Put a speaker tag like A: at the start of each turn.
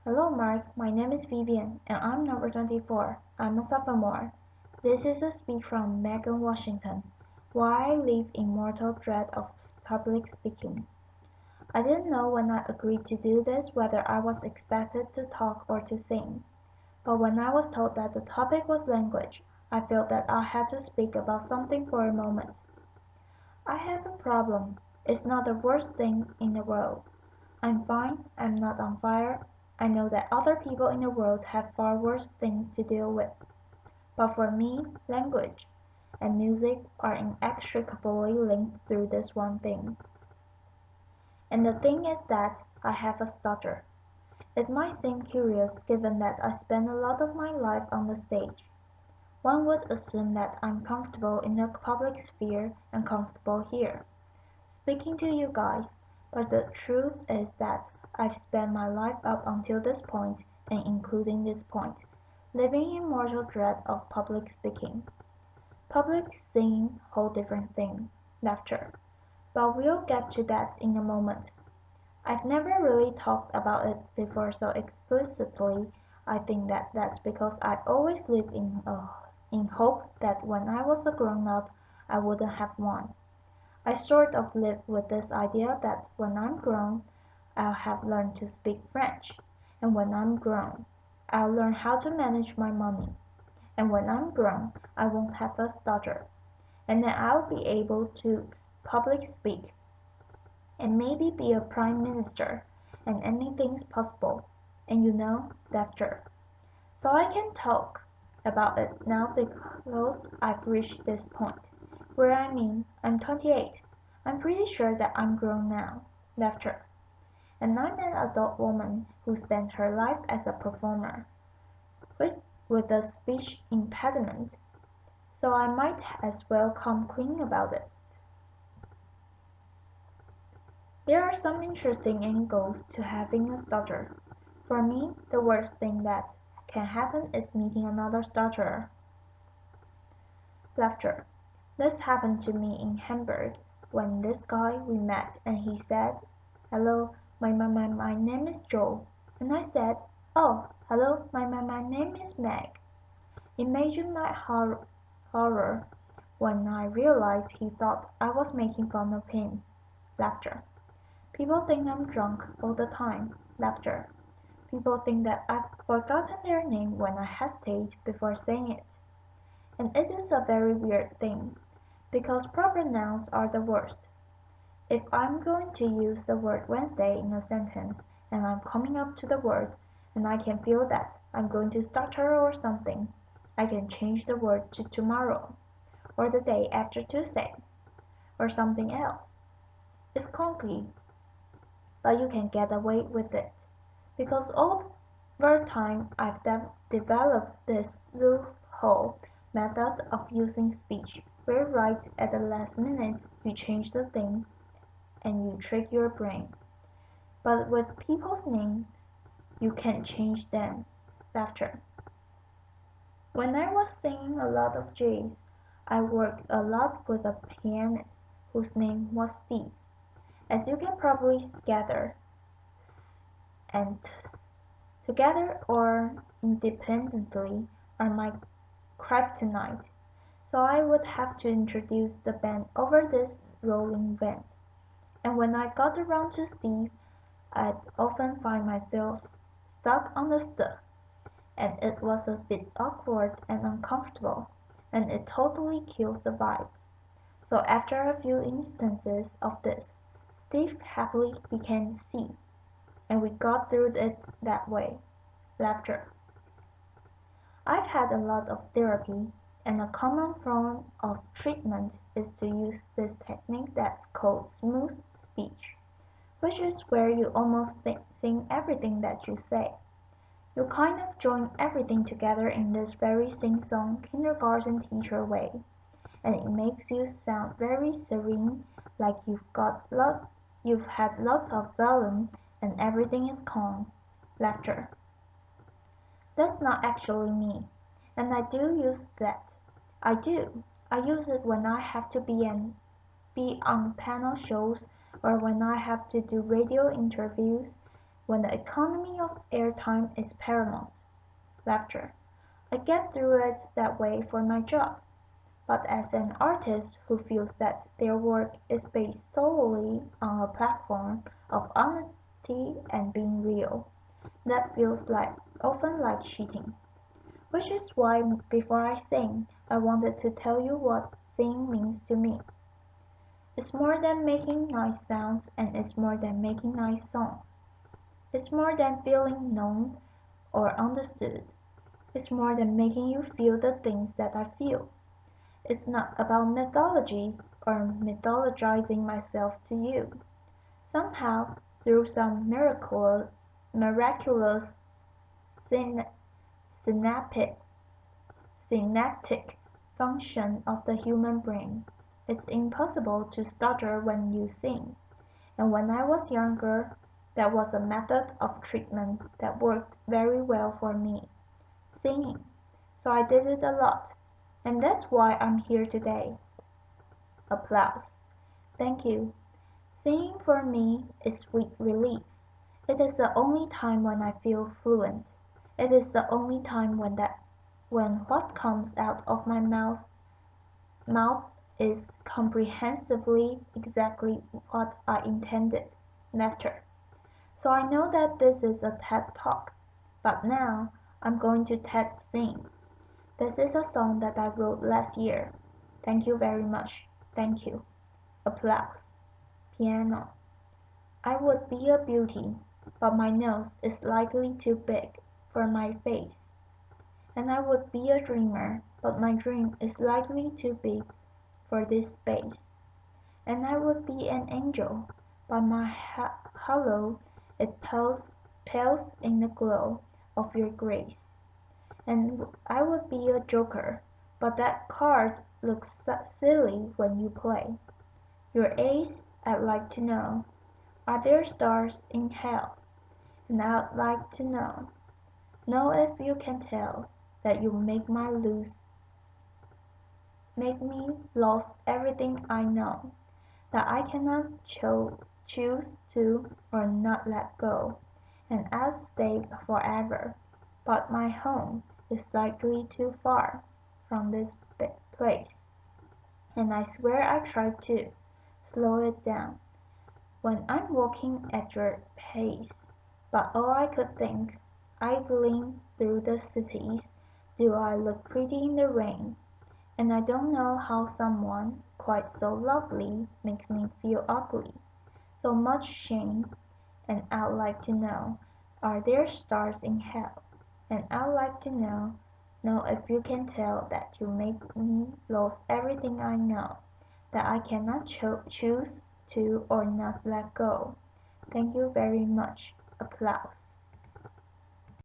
A: Hello Mark, my name is Vivian and I'm number 24. I'm a sophomore. This is a speech from Megan Washington. Why I live in mortal dread of public speaking. I didn't know when I agreed to do this whether I was expected to talk or to sing. But when I was told that the topic was language, I felt that I had to speak about something for a moment. I have a problem. It's not the worst thing in the world. I'm fine, I'm not on fire. I know that other people in the world have far worse things to deal with. But for me, language and music are inextricably linked through this one thing. And the thing is that I have a stutter. It might seem curious given that I spend a lot of my life on the stage. One would assume that I'm comfortable in the public sphere and comfortable here, speaking to you guys, but the truth is that I've spent my life up until this point, and including this point, living in mortal dread of public speaking. Public singing, whole different thing, laughter. But we'll get to that in a moment. I've never really talked about it before so explicitly. I think that that's because I've always lived in hope that when I was a grown-up I wouldn't have one. I sort of live with this idea that when I'm grown I'll have learned to speak French, and when I'm grown I'll learn how to manage my money, and when I'm grown I won't have a stutter, and then I'll be able to public speak, and maybe be a prime minister, and anything's possible, and laughter. So I can talk about it now because I've reached this point, where I'm 28. I'm pretty sure that I'm grown now. Laughter. And I'm an adult woman who spent her life as a performer, with, with a speech impediment, so I might as well come clean about it. There are some interesting angles to having a stutter. For me, the worst thing that can happen is meeting another stutterer. Laughter. This happened to me in Hamburg when this guy we met and he said, "Hello, my name is Joe." And I said, "Oh, hello, my name is Meg." Imagine my horror when I realized he thought I was making fun of him. Laughter. People think I'm drunk all the time. Laughter. People think that I've forgotten their name when I hesitate before saying it. And it is a very weird thing, because proper nouns are the worst. If I'm going to use the word Wednesday in a sentence, and I'm coming up to the word, and I can feel that I'm going to stutter or something, I can change the word to tomorrow, or the day after Tuesday, or something else. It's clunky, but you can get away with it, because over time I've developed this loophole method of using speech, where right at the last minute you change the thing and you trick your brain. But with people's names, you can't change them. Laughter. When I was singing a lot of jazz, I worked a lot with a pianist whose name was Steve. As you can probably gather, and together or independently are my kryptonite, so I would have to introduce the band over this rolling vent. And when I got around to Steve, I'd often find myself stuck on the "st", and it was a bit awkward and uncomfortable, and it totally kills the vibe. So after a few instances of this, Steve happily became C, and we got through it that way. Laughter. I've had a lot of therapy, and a common form of treatment is to use this technique that's called smooth speech, which is where you almost sing everything that you say. You kind of join everything together in this very sing-song kindergarten teacher way, and it makes you sound very serene, like you've had lots of Valium and everything is calm. Laughter. That's not actually me, and I do use that. I do. I use it when I have to be on panel shows or when I have to do radio interviews, when the economy of airtime is paramount. Laughter. I get through it that way for my job. But as an artist who feels that their work is based solely on a platform of honesty and being real, that feels often like cheating. Which is why before I sing, I wanted to tell you what singing means to me. It's more than making nice sounds, and it's more than making nice songs. It's more than feeling known or understood. It's more than making you feel the things that I feel. It's not about mythology or mythologizing myself to you. Somehow, through some miraculous syn- synaptic synaptic function of the human brain, it's impossible to stutter when you sing. And when I was younger, that was a method of treatment that worked very well for me, singing. So I did it a lot, and that's why I'm here today. Applause. Thank you. Singing for me is sweet relief. It is the only time when I feel fluent. It is the only time when what comes out of my mouth is comprehensively exactly what I intended. Laughter. So I know that this is a TED Talk, but now I'm going to TED Sing. This is a song that I wrote last year. Thank you very much. Thank you. Applause. Piano. I would be a beauty, but my nose is slightly too big for my face. And I would be a dreamer, but my dream is slightly too big for this space. And I would be an angel, but my halo it pales in the glow of your grace. And I would be a joker, but that card looks silly when you play. Your ace, I'd like to know, are there stars in hell? And I'd like to know if you can tell that you make me lose everything I know, that I cannot choose to or not let go, and I'll stay forever, but my home is slightly too far from this place, and I swear I tried to slow it down when I'm walking at your pace, but all I could think, idling through the cities, do I look pretty in the rain? And I don't know how someone quite so lovely makes me feel ugly. So much shame, and I'd like to know, are there stars in hell? And I'd like to know if you can tell that you make me lose everything I know, that I cannot choose to or not let go. Thank you very much. Applause.